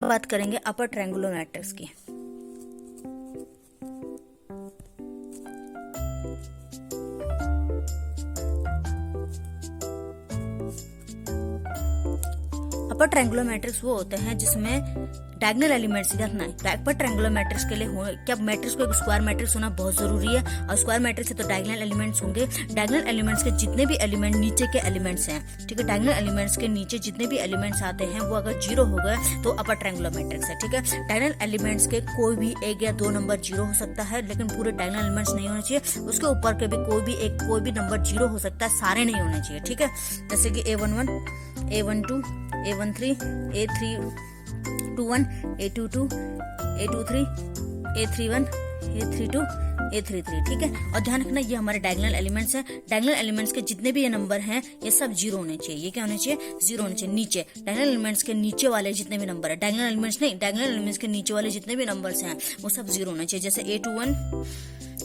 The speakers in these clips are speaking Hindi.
बात करेंगे अपर ट्रायंगुलर मैट्रिक्स की। अपर ट्रायंगुलर मैट्रिक्स वो होते हैं जिसमें डायगोनल एलिमेंट्स रखना है। अपर ट्रायंगुलर मैट्रिक्स के लिए क्या मैट्रिक्स को एक स्क्वायर मैट्रिक्स होना बहुत जरूरी है, और स्क्वायर मैट्रिक्स है तो डायगोनल एलिमेंट्स होंगे। डायगोनल एलिमेंट्स के जितने भी एलिमेंट नीचे के एलिमेंट्स हैं, ठीक है, डायगोनल एलिमेंट्स के नीचे जितने भी एलिमेंट्स आते हैं वो अगर जीरो हो गए तो अपर ट्रायंगुलर मैट्रिक्स है। ठीक है, डायगोनल एलिमेंट्स के कोई भी एक या दो नंबर जीरो हो सकता है, लेकिन पूरे डायगोनल एलिमेंट्स नहीं होने चाहिए। उसके ऊपर के भी कोई भी नंबर जीरो हो सकता है, सारे नहीं होने चाहिए। ठीक है, जैसे कि A11, A12, A13, A31, A22, A23, A31, A32, A33। ठीक है, और ध्यान रखना ये हमारे डायगोनल एलिमेंट्स हैं। डायगोनल एलिमेंट्स के जितने भी ये नंबर हैं ये सब जीरो होने चाहिए। ये क्या होने चाहिए? जीरो होने चाहिए। नीचे डायगोनल एलिमेंट्स के नीचे वाले जितने भी नंबर है, डायगोनल एलिमेंट्स नहीं, डायगोनल एलिमेंट्स के नीचे वाले जितने भी नंबर्स हैं वो सब जीरो होने चाहिए। जैसे A21,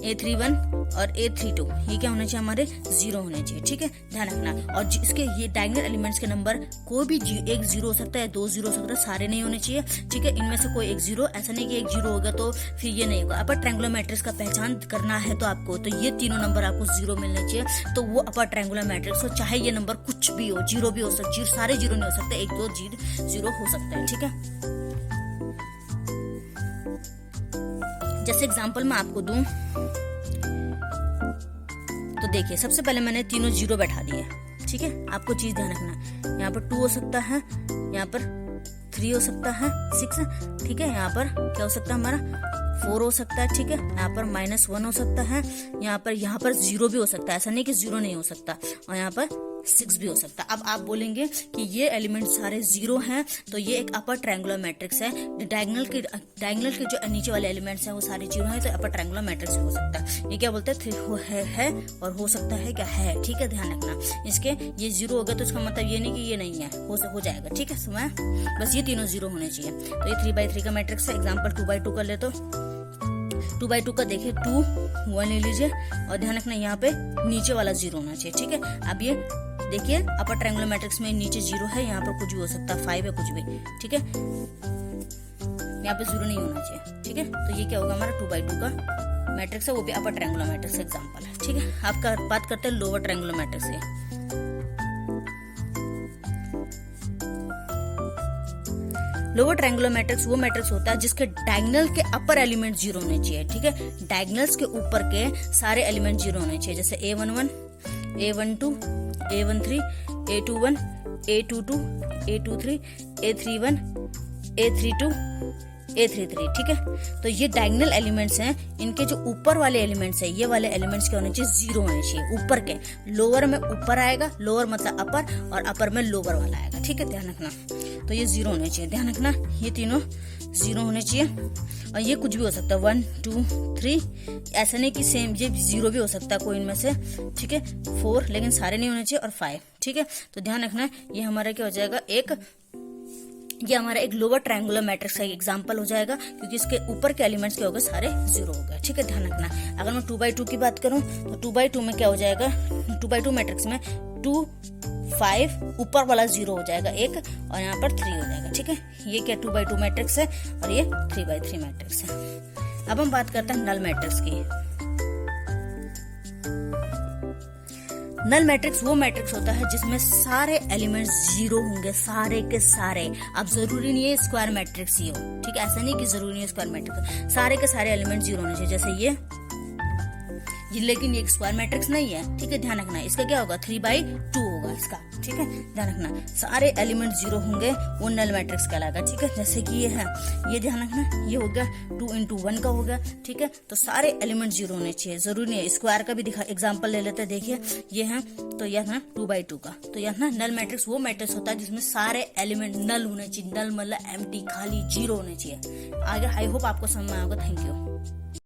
A31 और A32, ये क्या होना चाहिए? हमारे जीरो होने चाहिए। ठीक है, ध्यान रखना। और इसके ये डायगोनल एलिमेंट्स के नंबर कोई भी एक जीरो हो सकता है, दो जीरो हो सकता है, सारे नहीं होने चाहिए। ठीक है, इनमें से कोई एक जीरो, ऐसा नहीं कि एक जीरो होगा तो फिर ये नहीं होगा। अपर ट्रायंगुलर मैट्रिक्स का पहचान करना है तो आपको, तो ये तीनों नंबर आपको जीरो मिलने चाहिए, तो वो अपर ट्रायंगुलर मैट्रिक्स हो। चाहे ये नंबर कुछ भी हो, जीरो भी हो सकता, सारे जीरो नहीं हो सकते, एक दो जीरो हो सकता है। ठीक है, जैसे एग्जांपल मैं आपको दूं तो देखिए, सबसे पहले मैंने तीनों जीरो बैठा दिए। ठीक है, आपको चीज ध्यान रखना, यहाँ पर 2 हो सकता है, यहाँ पर 3 हो सकता है, 6। ठीक है, यहाँ पर क्या हो सकता है? हमारा 4 हो सकता है। ठीक है, यहाँ पर -1 हो सकता है, यहाँ पर 0 भी हो सकता है, ऐसा नहीं कि 0 नहीं हो सकता, और यहाँ पर 6 भी हो सकता है। अब आप बोलेंगे कि ये एलिमेंट सारे जीरो हैं, तो ये एक अपर ट्रायंगुलर मैट्रिक्स है। डायगोनल के जो नीचे वाले एलिमेंट्स हैं वो सारे जीरो हैं, तो अपर ट्रायंगुलर मैट्रिक्स हो सकता है। ये क्या बोलते हैं? है और हो सकता है, क्या है। ठीक है, ध्यान रखना। इसके ये जीरो हो गया तो इसका मतलब ये नहीं कि ये नहीं है, हो जाएगा। ठीक है, समय बस ये तीनों जीरो होने चाहिए। तो ये 3x3 का मैट्रिक्स है। एग्जाम्पल 2x2 कर ले तो 2x2 का देखिए, 2 1 ले लीजिए, और ध्यान रखना यहाँ पे नीचे वाला जीरो होना चाहिए। ठीक है, अब ये देखिए अपर ट्रायंगुलर मैट्रिक्स में नीचे जीरो है, यहाँ पर कुछ भी हो सकता है, 5 है, कुछ भी। ठीक है, यहाँ पे जीरो नहीं होना चाहिए। ठीक है, तो ये क्या होगा? हमारा 2x2 का मैट्रिक्स है, वो भी अपर ट्रायंगुलर मैट्रिक्स एग्जांपल है। ठीक है, आपका बात करते हैं लोअर ट्रायंगुलर मैट्रिक्स से। लोअर ट्रायंगुलर मैट्रिक्स वो मैट्रिक्स होता है जिसके डायगोनल के अपर एलिमेंट जीरो होने चाहिए। ठीक है, डायगोनल्स के ऊपर के सारे एलिमेंट जीरो होने चाहिए। जैसे A11, A12, A13, A21, A22, A23, A31, A32, A33। ठीक है, तो ये डायगोनल एलिमेंट्स हैं। इनके जो ऊपर वाले एलिमेंट्स हैं, ये वाले एलिमेंट्स क्या होने चाहिए? जीरो होने चाहिए। ऊपर के, लोअर में ऊपर आएगा, लोअर मतलब अपर, और अपर में लोअर वाला आएगा। ठीक है, ध्यान रखना। तो ये जीरो होने चाहिए, ध्यान रखना, ये तीनों जीरो होने चाहिए। और ये कुछ भी हो सकता है, 1 2 3, ऐसा नहीं कि सेम, ये जीरो भी हो सकता है कोई इनमें से। ठीक है, 4, लेकिन सारे नहीं होने चाहिए, और 5। ठीक है, तो ध्यान रखना, ये हमारा क्या हो जाएगा? ये हमारा एक लोअर ट्रायंगुलर मैट्रिक्स का एग्जांपल हो जाएगा, क्योंकि इसके ऊपर के एलिमेंट्स क्या हो गए? सारे जीरो हो गए। ठीक है, ध्यान रखना। अगर मैं 2x2 की बात करूं तो 2x2 में क्या हो जाएगा? 2x2 मैट्रिक्स में 2 5 ऊपर वाला जीरो हो जाएगा 1, और यहाँ पर 3 हो जाएगा। ठीक है, ये क्या 2x2 मैट्रिक्स है, और ये 3x3 मैट्रिक्स है। अब हम बात करते हैं नल मैट्रिक्स की। नल मैट्रिक्स वो मैट्रिक्स होता है जिसमें सारे एलिमेंट्स जीरो होंगे, सारे के सारे। अब जरूरी नहीं है स्क्वायर मैट्रिक्स ही हो, ठीक है, ऐसा नहीं कि जरूरी है स्क्वायर मैट्रिक्स, सारे के सारे एलिमेंट जीरो होने चाहिए। जैसे ये, लेकिन ये एक स्क्वायर मैट्रिक्स नहीं है। ठीक है, ध्यान रखना, इसका क्या होगा? 3/2 होगा इसका। ठीक है, ध्यान रखना, सारे एलिमेंट जीरो होंगे, वो नल मैट्रिक्स कहलाएगा। ठीक है, जैसे कि ये है, ये ध्यान रखना, ये हो गया 2 × 1 का हो गया। ठीक है, तो सारे एलिमेंट जीरो होने चाहिए, जरूरी नहीं है। स्क्वायर का भी एग्जाम्पल ले लेते हैं। देखिए ये है, तो यह ना 2/2 का, तो यह ना नल मैट्रिक्स वो मैट्रिक्स होता है जिसमें सारे एलिमेंट नल होने चाहिए। नल मतलब एम्प्टी, खाली, जीरो होने चाहिए। आगे आई होप आपको समझ में आएगा। Thank you.